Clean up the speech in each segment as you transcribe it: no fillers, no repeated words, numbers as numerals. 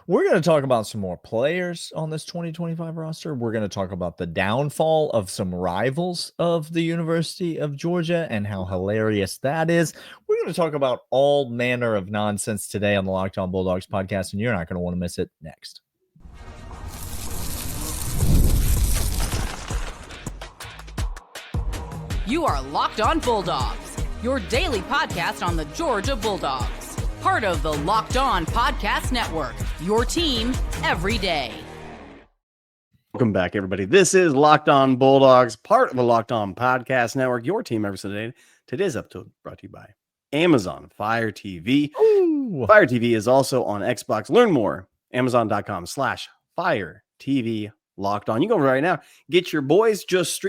We're going to talk about some more players on this 2025 roster. We're going to talk about the downfall of some rivals of the University of Georgia and how hilarious that is. We're going to talk about all manner of nonsense today on the Locked On Bulldogs podcast, and you're not going to want to miss it next. You are Locked On Bulldogs, your daily podcast on the Georgia Bulldogs. Part of the Locked On Podcast Network, your team every day. Welcome back, everybody. This is Locked On Bulldogs, part of the Locked On Podcast Network, your team every single day. Today's episode brought to you by Amazon Fire TV. Ooh. Fire TV is also on Xbox. Learn more, Amazon.com/Fire TV Locked On. You go over right now, get your boys, just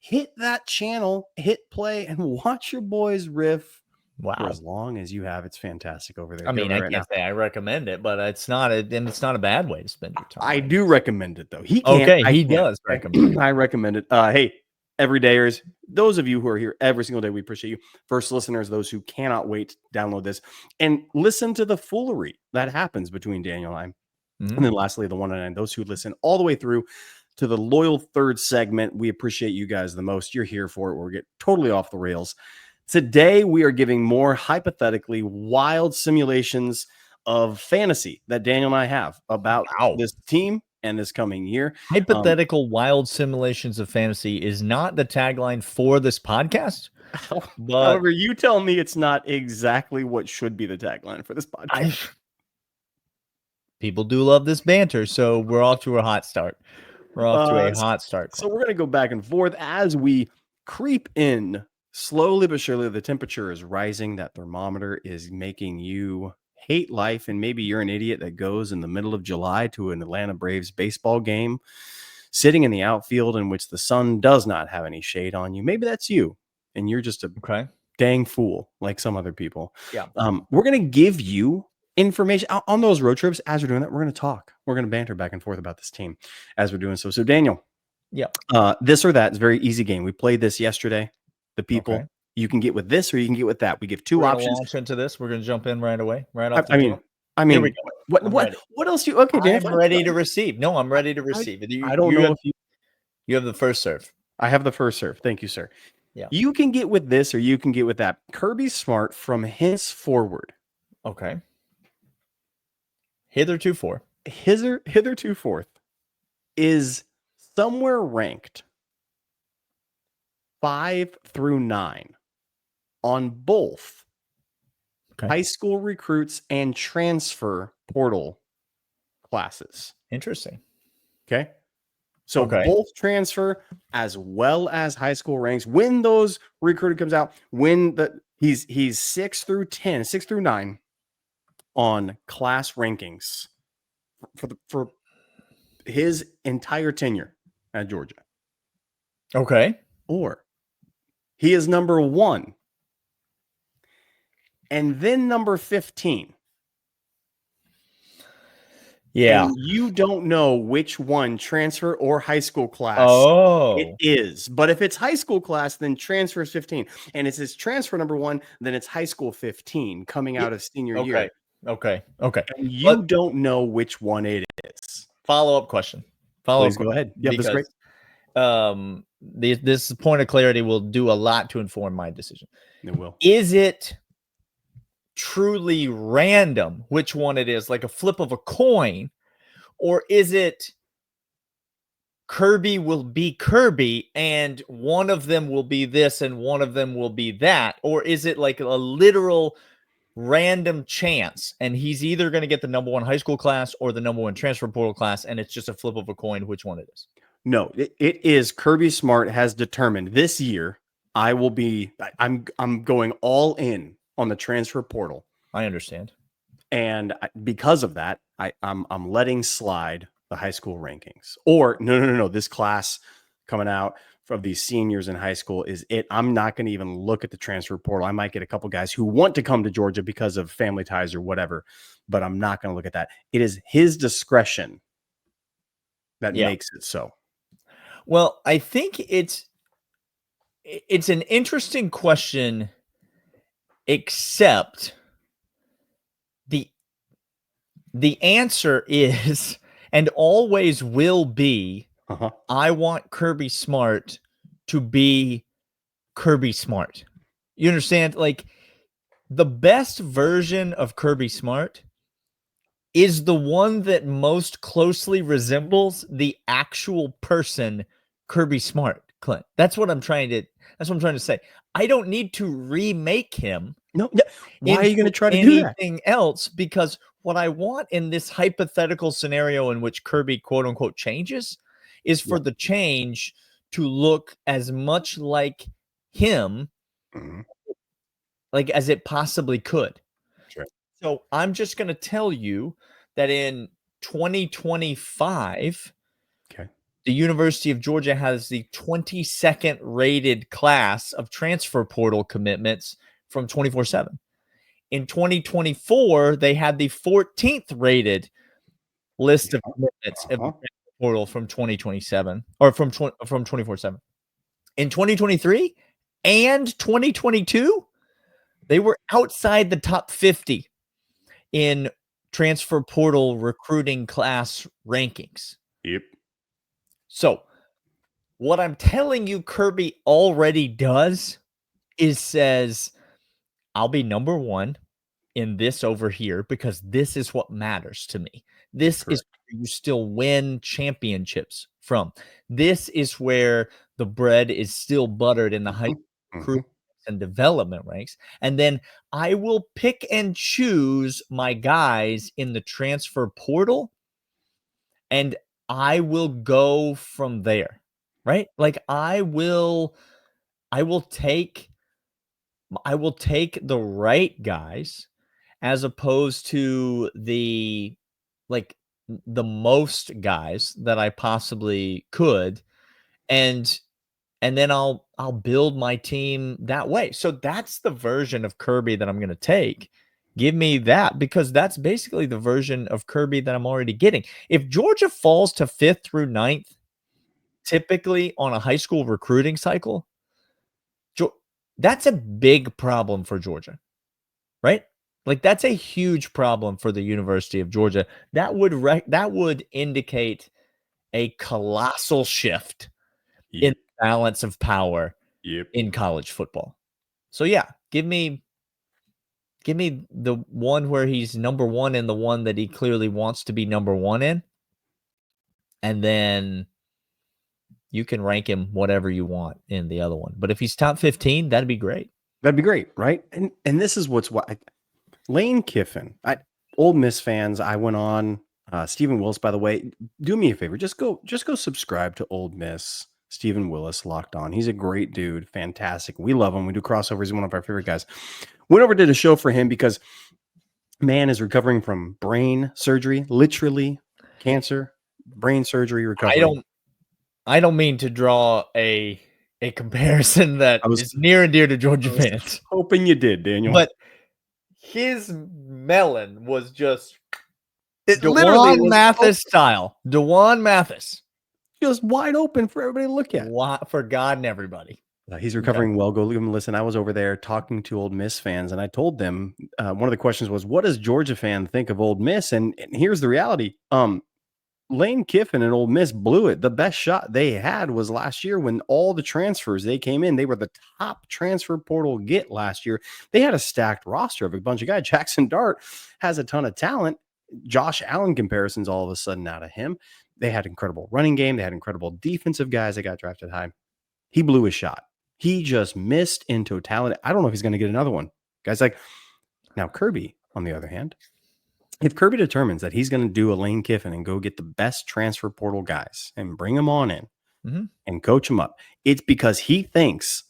hit that channel, hit play, and watch your boys riff. Wow. For as long as you have. It's fantastic over there. I mean, I can't say I recommend it, but it's not a bad way to spend your time. I do recommend it, though. He does recommend it. I recommend it. Hey, everydayers, those of you who are here every single day, we appreciate you. First listeners, those who cannot wait to download this and listen to the foolery that happens between Daniel and I. And then lastly, the 109, those who listen all the way through to the loyal third segment. We appreciate you guys the most. You're here for it. We'll get totally off the rails. Today, we are giving more hypothetically wild simulations of fantasy that Daniel and I have about this team and this coming year. Hypothetical wild simulations of fantasy is not the tagline for this podcast. But however, you tell me it's not exactly what should be the tagline for this podcast. People do love this banter, so we're off to a hot start. So we're going to go back and forth as we creep in. Slowly but surely, the temperature is rising. That thermometer is making you hate life. And maybe you're an idiot that goes in the middle of July to an Atlanta Braves baseball game, sitting in the outfield in which the sun does not have any shade on you. Maybe that's you. And you're just a dang fool like some other people. Yeah. We're going to give you information on those road trips. As we're doing that, we're going to talk. We're going to banter back and forth about this team as we're doing so. So, Daniel. Yeah. This or that is a very easy game. We played this yesterday. The people you can get with this or you can get with that. We give two options. Launch into this. We're going to jump in right away. I mean, what else do you? Okay, Dan, I'm ready to receive. No, I'm ready to receive. I don't know if you have the first serve. I have the first serve. Thank you, sir. Yeah. You can get with this or you can get with that. Kirby Smart from henceforward. Okay. Hitherto forth is somewhere ranked 5 through 9 on both high school recruits and transfer portal classes. Interesting. Okay. So both transfer as well as high school ranks. When those recruited comes out, he's 6 through 9 on class rankings for his entire tenure at Georgia. Okay. Or he is number 1 and then number 15. Yeah. And you don't know which one, transfer or high school class it is. But if it's high school class, then transfer is 15. And it's his transfer number 1, then it's high school 15 coming out of senior year. Okay. And you don't know which one it is. Follow-up question. Please go ahead. Yeah, that's great. This point of clarity will do a lot to inform my decision. It will. Is it truly random which one it is, like a flip of a coin, or is it Kirby will be Kirby and one of them will be this and one of them will be that? Or is it like a literal random chance and he's either going to get the number 1 high school class or the number 1 transfer portal class and it's just a flip of a coin which one it is? No, it is Kirby Smart has determined this year I'm going all in on the transfer portal. I understand. And because of that, I'm letting slide the high school rankings. Or no. This class coming out of these seniors in high school is it. I'm not going to even look at the transfer portal. I might get a couple guys who want to come to Georgia because of family ties or whatever, but I'm not going to look at that. It is his discretion that makes it so. Well, I think it's an interesting question, except The answer is, and always will be, I want Kirby Smart to be Kirby Smart. You understand? Like, the best version of Kirby Smart is the one that most closely resembles the actual person Kirby Smart, Clint. That's what I'm trying to say. I don't need to remake him. No, why are you going to try to do that? Anything else? Because what I want in this hypothetical scenario in which Kirby quote unquote changes is for the change to look as much like him like as it possibly could. Sure. So I'm just going to tell you that in 2025, the University of Georgia has the 22nd rated class of transfer portal commitments from 24/7. In 2024, they had the 14th rated list of commitments of the portal from 2027 or from 24/7. In 2023 and 2022, they were outside the top 50 in transfer portal recruiting class rankings. Yep. So what I'm telling you Kirby already does is says, I'll be number one in this over here because this is what matters to me. This is where you still win championships from. This is where the bread is still buttered in the high school and development ranks. And then I will pick and choose my guys in the transfer portal and I will go from there, right? Like I will take the right guys as opposed to the most guys that I possibly could. And then I'll build my team that way. So that's the version of Kirby that I'm going to take. Give me that because that's basically the version of Kirby that I'm already getting. If Georgia falls to 5th through 9th, typically on a high school recruiting cycle, that's a big problem for Georgia, right? Like that's a huge problem for the University of Georgia. That would indicate a colossal shift in balance of power in college football. So yeah, give me the one where he's number one and the one that he clearly wants to be number one in. And then you can rank him whatever you want in the other one. But if he's top 15, that'd be great. That'd be great, right? And this is what's Lane Kiffin. Ole Miss fans, I went on Stephen Willis, by the way, do me a favor. Just go subscribe to Ole Miss. Stephen Willis, Locked On. He's a great dude. Fantastic. We love him. We do crossovers. He's one of our favorite guys. Went over, did a show for him because man is recovering from brain surgery, literally cancer, brain surgery recovery. I don't mean to draw a comparison that is near and dear to Georgia fans. Hoping you did, Daniel. But his melon was just Dewan Mathis style. Dewan Mathis. Just wide open for everybody to look at. For God and everybody. He's recovering well. Go listen. I was over there talking to Ole Miss fans, and I told them one of the questions was, what does Georgia fan think of Ole Miss? And here's the reality. Lane Kiffin and Ole Miss blew it. The best shot they had was last year when all the transfers, they came in. They were the top transfer portal get last year. They had a stacked roster of a bunch of guys. Jackson Dart has a ton of talent. Josh Allen comparisons all of a sudden out of him. They had incredible running game. They had incredible defensive guys that got drafted high. He blew his shot. He just missed in totality. I don't know if he's going to get another one. Guys like, now Kirby, on the other hand, if Kirby determines that he's going to do a Lane Kiffin and go get the best transfer portal guys and bring them on in and coach them up, it's because he thinks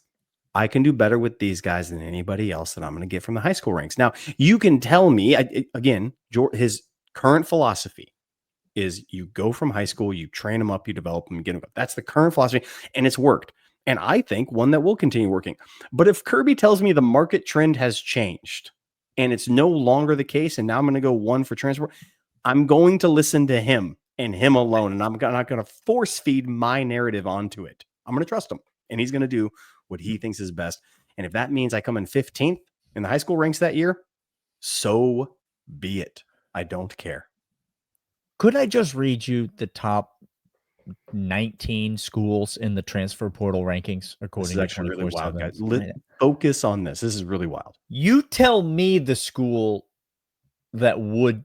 I can do better with these guys than anybody else that I'm going to get from the high school ranks. Now, you can tell me, again, his current philosophy is you go from high school, you train them up, you develop them, get them up. That's the current philosophy, and it's worked. And I think one that will continue working. But if Kirby tells me the market trend has changed and it's no longer the case, and now I'm going to go one for transfer, I'm going to listen to him and him alone, and I'm not going to force feed my narrative onto it. I'm going to trust him, and he's going to do what he thinks is best. And if that means I come in 15th in the high school ranks that year, so be it. I don't care. Could I just read you the top 19 schools in the transfer portal rankings This according is to actually really wild, 24/7? guys. Focus on this. This is really wild. You tell me the school that would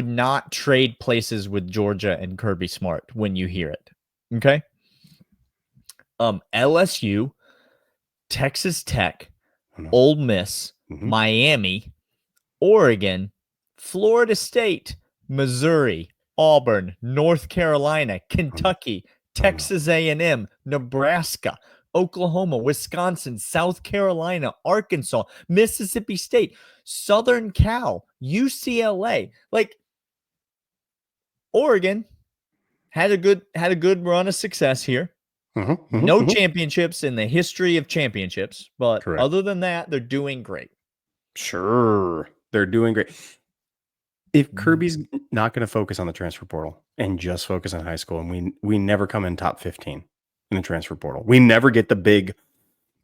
not trade places with Georgia and Kirby Smart when you hear it. Okay? LSU, Texas Tech, Ole Miss, Miami, Oregon, Florida State, Missouri, Auburn, North Carolina, Kentucky, Texas A&M, Nebraska, Oklahoma, Wisconsin, South Carolina, Arkansas, Mississippi State, Southern Cal, UCLA. Like, Oregon had a good run of success here. No championships in the history of championships, but Correct. other than that, they're doing great. Sure, they're doing great. If Kirby's not going to focus on the transfer portal and just focus on high school, and we never come in top 15 in the transfer portal, we never get the big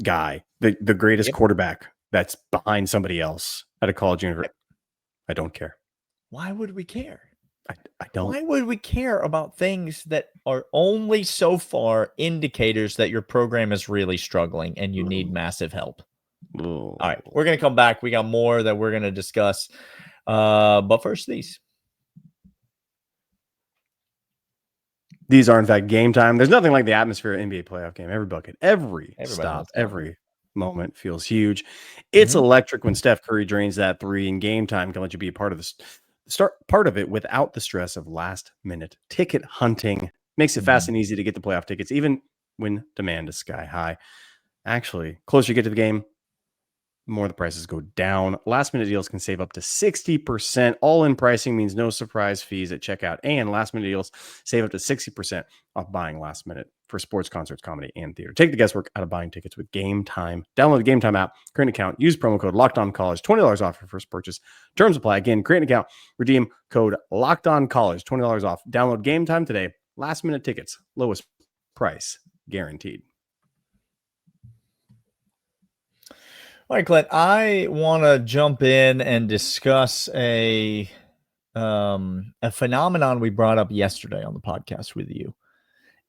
guy, the greatest quarterback that's behind somebody else at a college university. I don't care. Why would we care? I don't. Why would we care about things that are only so far indicators that your program is really struggling and you need massive help? All right, we're going to come back. We got more that we're going to discuss. But first, these are, in fact, game time. There's nothing like the atmosphere of NBA playoff game. Every bucket, every stop, every moment feels huge. It's electric when Steph Curry drains that three, and game time can let you be a part of it without the stress of last-minute ticket hunting. Makes it fast and easy to get the playoff tickets, even when demand is sky high. Actually, closer you get to the game, the more the prices go down. Last-minute deals can save up to 60%. All-in pricing means no surprise fees at checkout, and last-minute deals save up to 60% off buying last minute for sports, concerts, comedy, and theater. Take the guesswork out of buying tickets with Game Time. Download the Game Time app, create an account, use promo code LOCKEDONCollege, $20 off your first purchase. Terms apply. Again, create an account, redeem code LOCKEDONCollege, $20 off. Download Game Time today. Last-minute tickets, lowest price guaranteed. All right, Clint, I want to jump in and discuss a phenomenon we brought up yesterday on the podcast with you.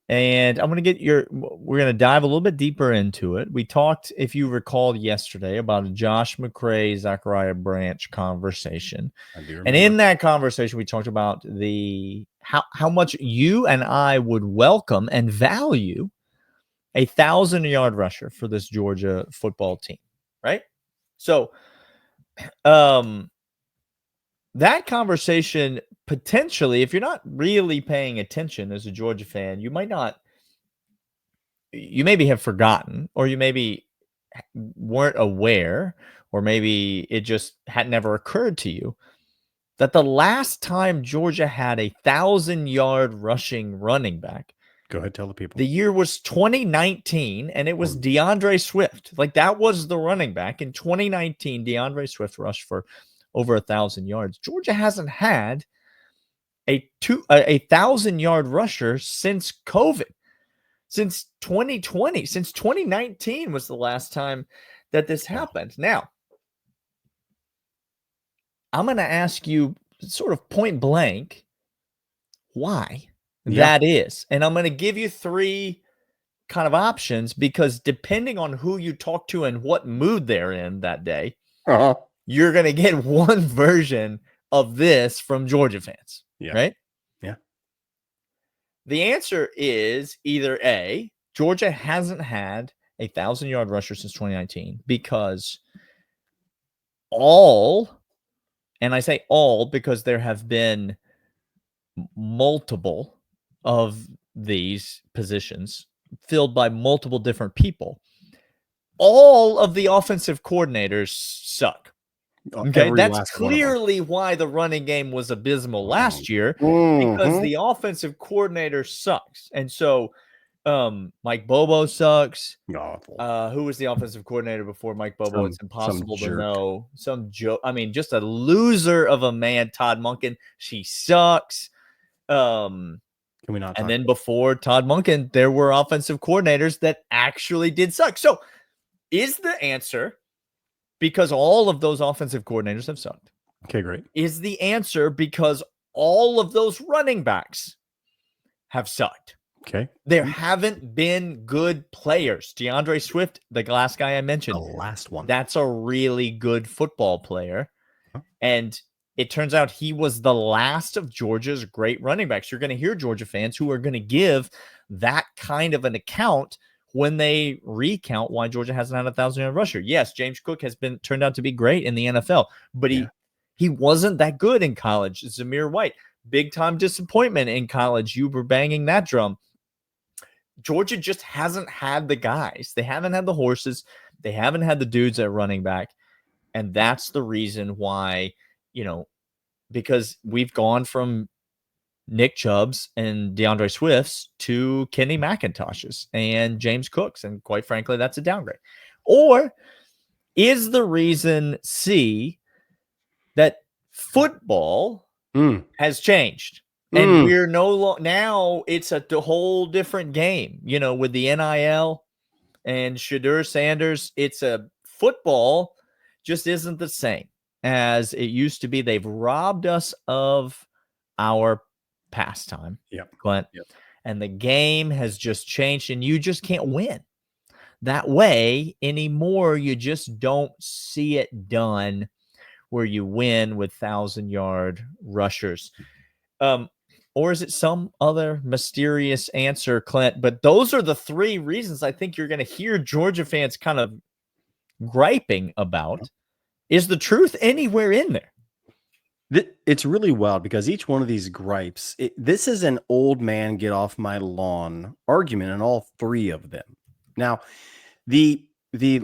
And I'm going to we're going to dive a little bit deeper into it. We talked, if you recall, yesterday about a Josh McCray, Zachariah Branch conversation. I do remember. And in that conversation, we talked about how much you and I would welcome and value a 1,000-yard rusher for this Georgia football team. Right? So, that conversation potentially, if you're not really paying attention as a Georgia fan, you maybe have forgotten, or you maybe weren't aware, or maybe it just had never occurred to you that the last time Georgia had a 1,000-yard rushing running back, go ahead, tell the people. the year was 2019, and it was DeAndre Swift. Like, that was the running back. In 2019, DeAndre Swift rushed for over 1,000 yards. Georgia hasn't had a 1,000-yard rusher since COVID, since 2020, since 2019 was the last time that this happened. Now, I'm going to ask you sort of point blank why that is. And I'm going to give you three kind of options, because depending on who you talk to and what mood they're in that day, you're going to get one version of this from Georgia fans. Right? Yeah. The answer is either A, Georgia hasn't had a 1,000-yard rusher since 2019 because and I say all because there have been multiple of these positions filled by multiple different people. All of the offensive coordinators suck. Okay, that's clearly why the running game was abysmal last year, because the offensive coordinator sucks. And so Mike Bobo sucks. Who was the offensive coordinator before Mike Bobo? It's impossible to know. Some joke. I mean, just a loser of a man, Todd Monken. She sucks. Can we not? And then before Todd Monken, there were offensive coordinators that actually did suck. So is the answer because all of those offensive coordinators have sucked? Okay, great. Is the answer because all of those running backs have sucked. Okay. There haven't been good players. DeAndre Swift, the last guy I mentioned, The last one. that's a really good football player. Huh? And it turns out he was the last of Georgia's great running backs. You're going to hear Georgia fans who are going to give that kind of an account when they recount why Georgia hasn't had a 1,000-yard rusher. Yes, James Cook has turned out to be great in the NFL, but he wasn't that good in college. Zamir White, big time disappointment in college. You were banging that drum. Georgia just hasn't had the guys. They haven't had the horses. They haven't had the dudes at running back. And that's the reason why, because we've gone from Nick Chubb's and DeAndre Swift's to Kenny McIntosh's and James Cook's. And quite frankly, that's a downgrade. Or is the reason C that football has changed? And we're now it's a whole different game, with the NIL and Shadur Sanders. It's a football just isn't the same as it used to be. They've robbed us of our pastime, Clint. Yep. And the game has just changed, and you just can't win that way anymore. You just don't see it done where you win with 1,000-yard rushers. Or is it some other mysterious answer, Clint? But those are the three reasons I think you're going to hear Georgia fans kind of griping about. Is the truth anywhere in there? It's really wild because each one of these gripes, this is an old man get off my lawn argument in all three of them. Now, the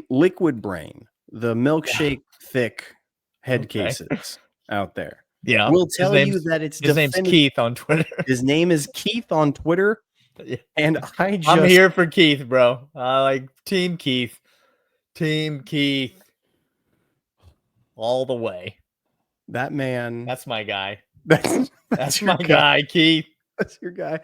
liquid brain, the milkshake thick head cases out there. Yeah, will tell you that his name's Keith on Twitter. His name is Keith on Twitter, and I'm here for Keith, bro. I like Team Keith, all the way. That man, that's my guy. That's my guy, Keith. That's your guy.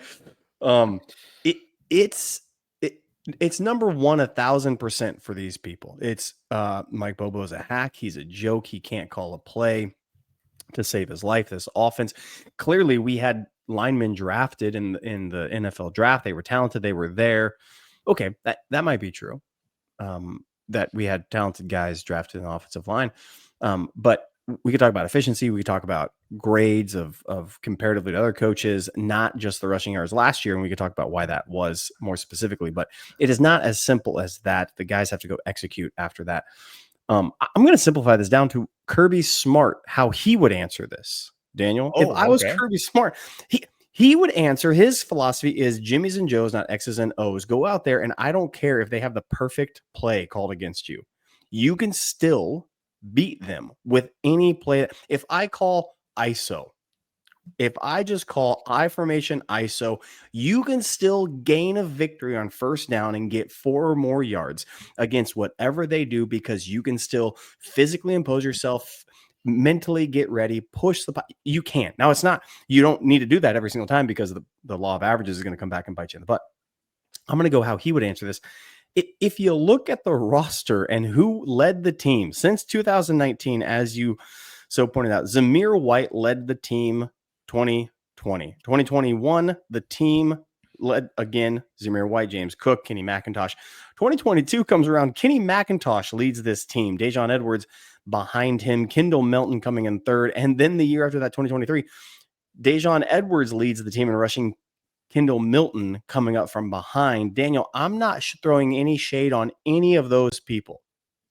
It's number one 1,000% for these people. It's Mike Bobo's a hack. He's a joke. He can't call a play to save his life. This offense, clearly we had linemen drafted in the NFL draft. They were talented. They were there. Okay, that might be true. That we had talented guys drafted in the offensive line. But we could talk about efficiency. We could talk about grades of comparatively to other coaches, not just the rushing yards last year. And we could talk about why that was more specifically, but it is not as simple as that. The guys have to go execute after that. I'm going to simplify this down to Kirby Smart, how he would answer this. Daniel, if I was Kirby Smart, he would answer. His philosophy is Jimmy's and Joe's, not X's and O's. Go out there, and I don't care if they have the perfect play called against you. You can still beat them with any play. If I call ISO, if I just call I formation ISO, you can still gain a victory on first down and get 4 or more yards against whatever they do, because you can still physically impose yourself, mentally get ready, push you can't. Now it's not, you don't need to do that every single time because the law of averages is going to come back and bite you in the butt. I'm going to go how he would answer this. If you look at the roster and who led the team since 2019, as you so pointed out, Zamir White led the team 2020. 2021, the team led again, Zamir White, James Cook, Kenny McIntosh. 2022 comes around, Kenny McIntosh leads this team. Dejon Edwards behind him, Kendall Melton coming in third. And then the year after that, 2023, Dejon Edwards leads the team in rushing, Kendall Milton coming up from behind. Daniel, I'm not throwing any shade on any of those people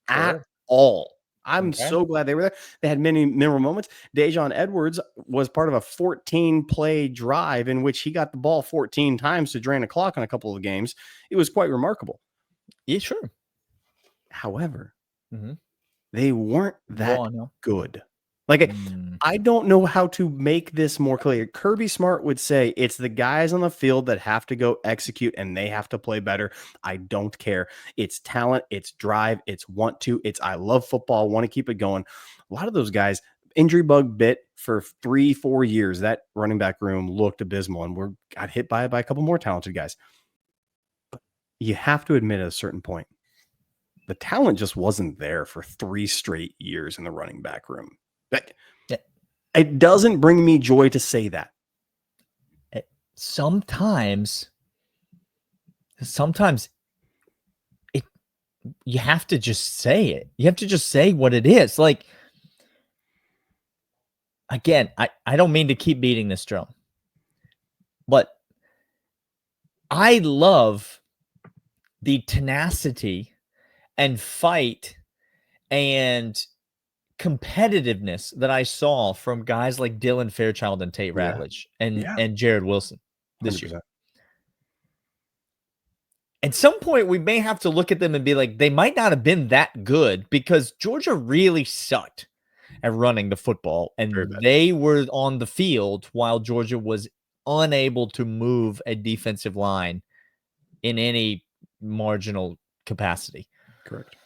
at all. I'm so glad they were there. They had many memorable moments. Dejon Edwards was part of a 14-play drive in which he got the ball 14 times to drain a clock on a couple of games. It was quite remarkable. Yeah, sure. However, they weren't that good. Like, Mm. I don't know how to make this more clear. Kirby Smart would say it's the guys on the field that have to go execute and they have to play better. I don't care. It's talent, it's drive, it's want to, it's I love football, want to keep it going. A lot of those guys, injury bug bit for 3-4 years. That running back room looked abysmal and got hit by a couple more talented guys. But you have to admit at a certain point, the talent just wasn't there for 3 straight years in the running back room. It doesn't bring me joy to say that. Sometimes you have to just say it. You have to just say what it is. Like, again, I don't mean to keep beating this drum, but I love the tenacity and fight and competitiveness that I saw from guys like Dylan Fairchild and Tate Ratledge and Jared Wilson this 100%. year. At some point, we may have to look at them and be like, they might not have been that good because Georgia really sucked at running the football, and they were on the field while Georgia was unable to move a defensive line in any marginal capacity. Correct.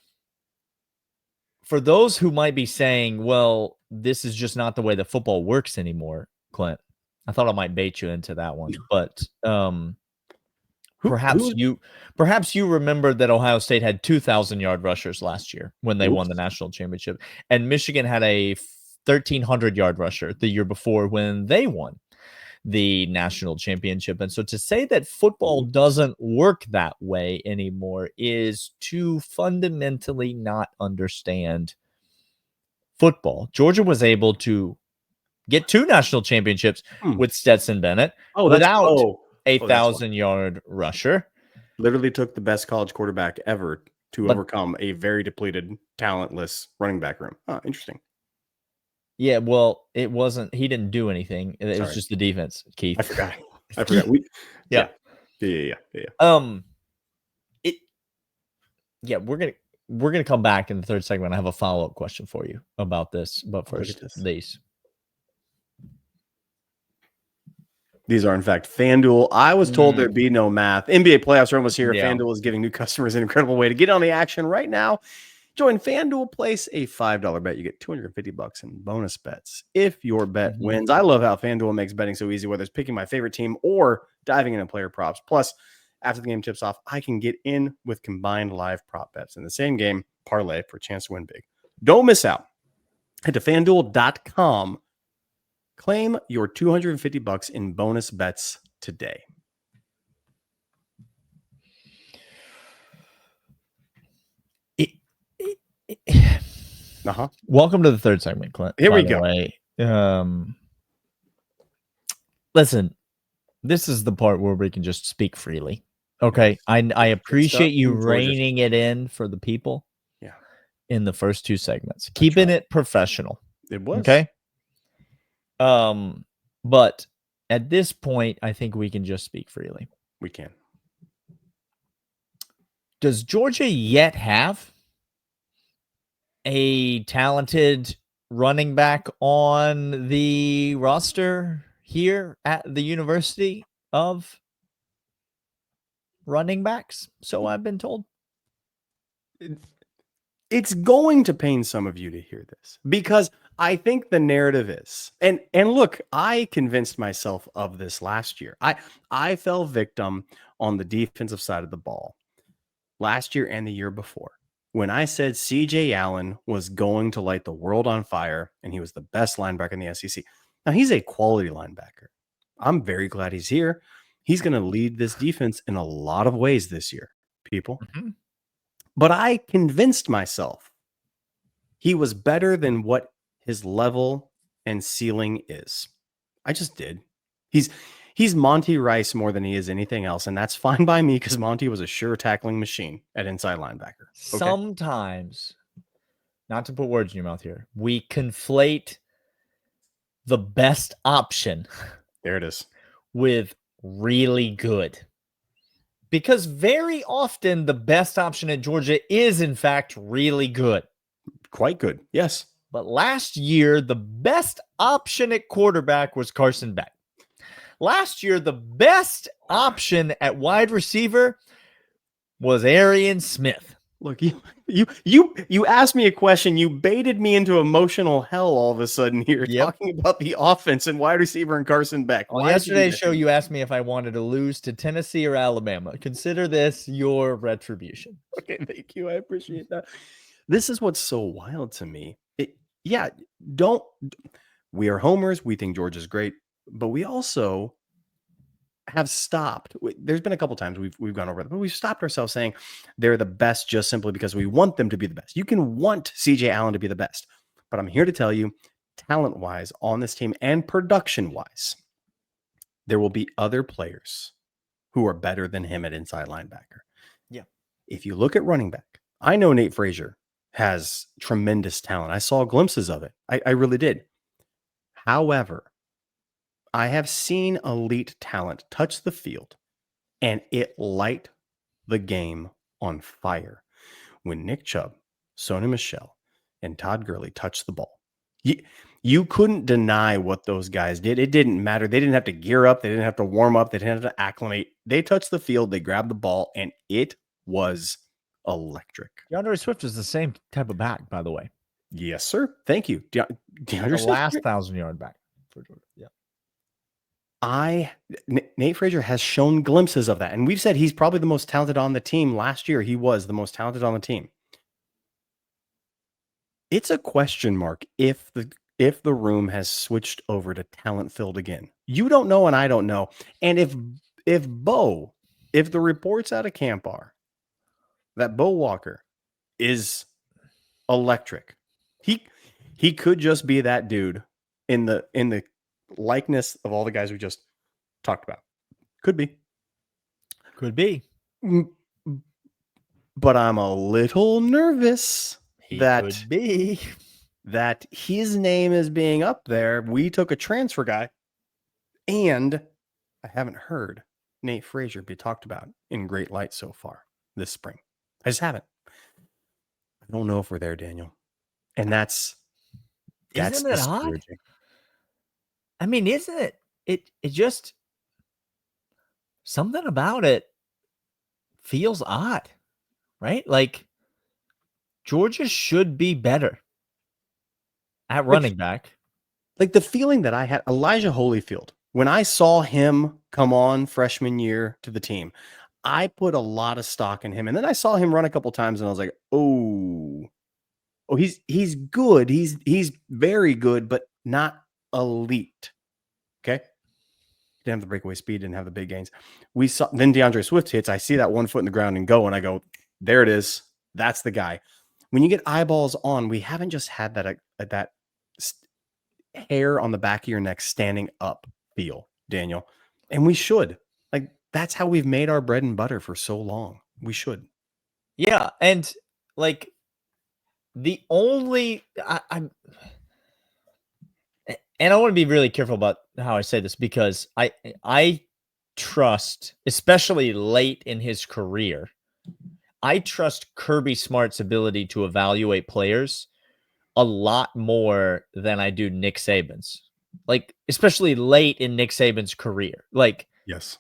For those who might be saying, well, this is just not the way the football works anymore, Clint, I thought I might bait you into that one, but perhaps you remember that Ohio State had 2,000-yard rushers last year when they won the national championship, and Michigan had a 1,300-yard rusher the year before when they won the national championship. And so to say that football doesn't work that way anymore is to fundamentally not understand football. Georgia was able to get 2 national championships with Stetson Bennett without a 1,000-yard rusher. Literally took the best college quarterback ever to overcome a very depleted, talentless running back room. Oh, interesting. Yeah, well, it wasn't. He didn't do anything. It was just the defense, Keith. I forgot. Yeah. We're gonna come back in the third segment. I have a follow-up question for you about this, but first, These are, in fact, FanDuel. I was told there'd be no math. NBA playoffs are almost here. Yeah. FanDuel is giving new customers an incredible way to get on the action right now. Join FanDuel, place a $5 bet. You get $250 in bonus bets if your bet wins. I love how FanDuel makes betting so easy, whether it's picking my favorite team or diving into player props. Plus, after the game tips off, I can get in with combined live prop bets in the same game, parlay for a chance to win big. Don't miss out. Head to FanDuel.com. Claim your $250 in bonus bets today. Welcome to the third segment, Clint. Here we go. Listen, this is the part where we can just speak freely. Okay, I appreciate you reining it in for the people. Yeah, in the first 2 segments, keeping it professional. It was okay. But at this point, I think we can just speak freely. We can. Does Georgia yet have a talented running back on the roster here at the University of Running Backs? So I've been told. It's going to pain some of you to hear this because I think the narrative is, and look, I convinced myself of this last year. I fell victim on the defensive side of the ball last year and the year before when I said CJ Allen was going to light the world on fire and he was the best linebacker in the SEC. Now he's a quality linebacker. I'm very glad he's here. He's going to lead this defense in a lot of ways this year, people. But I convinced myself he was better than what his level and ceiling is. I just did. He's Monty Rice more than he is anything else, and that's fine by me because Monty was a sure tackling machine at inside linebacker. Okay? Sometimes, not to put words in your mouth here, we conflate the best option. There it is. With really good. Because very often the best option at Georgia is, in fact, really good. Quite good, yes. But last year, the best option at quarterback was Carson Beck. Last year, the best option at wide receiver was Arian Smith. Look, you asked me a question. You baited me into emotional hell all of a sudden here, talking about the offense and wide receiver and Carson Beck. On yesterday's show, you asked me if I wanted to lose to Tennessee or Alabama. Consider this your retribution. Okay, thank you. I appreciate that. This is what's so wild to me. We are homers. We think Georgia's great, but we also have stopped. There's been a couple times we've gone over it, but we've stopped ourselves saying they're the best just simply because we want them to be the best. You can want CJ Allen to be the best, but I'm here to tell you, talent-wise on this team and production-wise, there will be other players who are better than him at inside linebacker. Yeah. If you look at running back, I know Nate Frazier has tremendous talent. I saw glimpses of it. I really did. However, I have seen elite talent touch the field and it light the game on fire when Nick Chubb, Sony Michel, and Todd Gurley touched the ball. You couldn't deny what those guys did. It didn't matter. They didn't have to gear up. They didn't have to warm up. They didn't have to acclimate. They touched the field. They grabbed the ball, and it was electric. DeAndre Swift is the same type of back, by the way. Yes, sir. Thank you. DeAndre The Swift. last 1,000-yard back for Georgia. Yeah. Nate Frazier has shown glimpses of that. And we've said he's probably the most talented on the team. Last year, he was the most talented on the team. It's a question mark if the room has switched over to talent filled again. You don't know, and I don't know. And if the reports out of camp are that Bo Walker is electric, he could just be that dude in the likeness of all the guys we just talked about. Could be. But I'm a little nervous that his name is being up there. We took a transfer guy, and I haven't heard Nate Frazier be talked about in great light so far this spring. I just haven't. I don't know if we're there, Daniel. And that's Isn't it odd? I mean, isn't it? It just, something about it feels odd, right? Like Georgia should be better at running back. Like the feeling that I had, Elijah Holyfield, when I saw him come on freshman year to the team, I put a lot of stock in him. And then I saw him run a couple times and I was like, oh, he's good. He's very good, but not elite. Okay. Didn't have the breakaway speed, didn't have the big gains. We saw then DeAndre Swift hits. I see that 1 foot in the ground and go, and I go, there it is. That's the guy. When you get eyeballs on, we haven't just had that hair on the back of your neck standing up feel, Daniel. And we should. Like, that's how we've made our bread and butter for so long. We should. Yeah. And like the only, and I want to be really careful about how I say this because I trust, especially late in his career, I trust Kirby Smart's ability to evaluate players a lot more than I do Nick Saban's. Like, especially late in Nick Saban's career. Like, yes,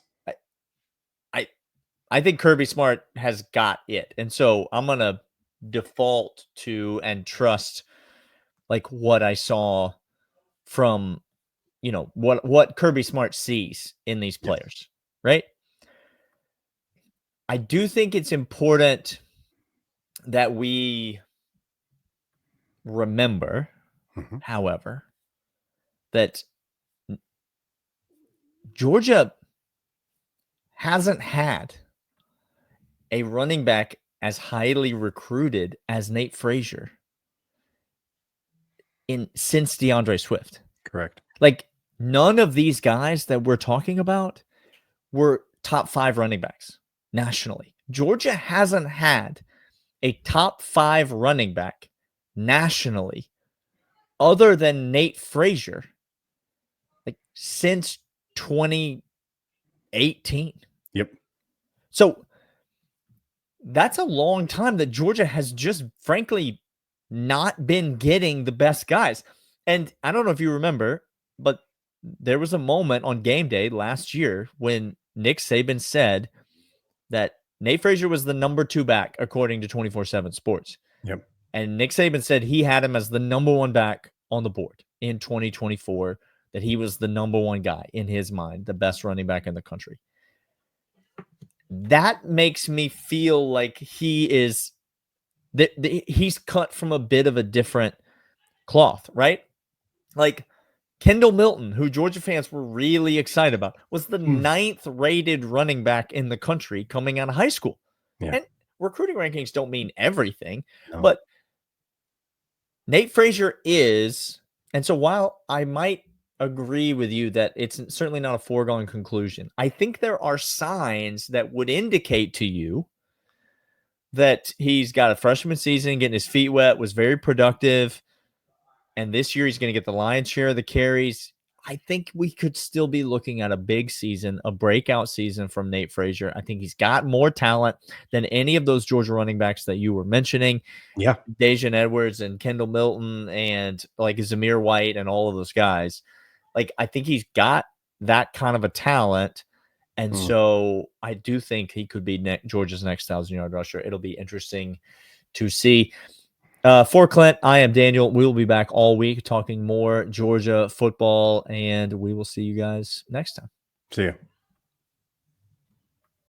I think Kirby Smart has got it. And so I'm going to default to and trust like what I saw from, you know, what Kirby Smart sees in these players, right? I do think it's important that we remember, however, that Georgia hasn't had a running back as highly recruited as Nate Frazier since DeAndre Swift. Correct. Like none of these guys that we're talking about were top 5 running backs nationally. Georgia hasn't had a top 5 running back nationally other than Nate Frazier like since 2018. Yep. So that's a long time that Georgia has just frankly not been getting the best guys. And I don't know if you remember, but there was a moment on game day last year when Nick Saban said that Nate Frazier was the number 2 back, according to 24/7 Sports. Yep. And Nick Saban said he had him as the number 1 back on the board in 2024, that he was the number 1 guy in his mind, the best running back in the country. That makes me feel like he is he's cut from a bit of a different cloth, right? Like Kendall Milton, who Georgia fans were really excited about, was the 9th rated running back in the country coming out of high school. Yeah. And recruiting rankings don't mean everything, No. but Nate Frazier is, and so while I might agree with you that it's certainly not a foregone conclusion, I think there are signs that would indicate to you that he's got a freshman season, getting his feet wet, was very productive, and this year he's going to get the lion's share of the carries. I think we could still be looking at a big season, a breakout season from Nate Frazier. I think he's got more talent than any of those Georgia running backs that you were mentioning. Yeah. Dejan Edwards and Kendall Milton and like Zamir White and all of those guys. Like, I think he's got that kind of a talent. And so I do think he could be Georgia's next 1,000-yard rusher. It'll be interesting to see. For Clint, I am Daniel. We will be back all week talking more Georgia football, and we will see you guys next time. See you.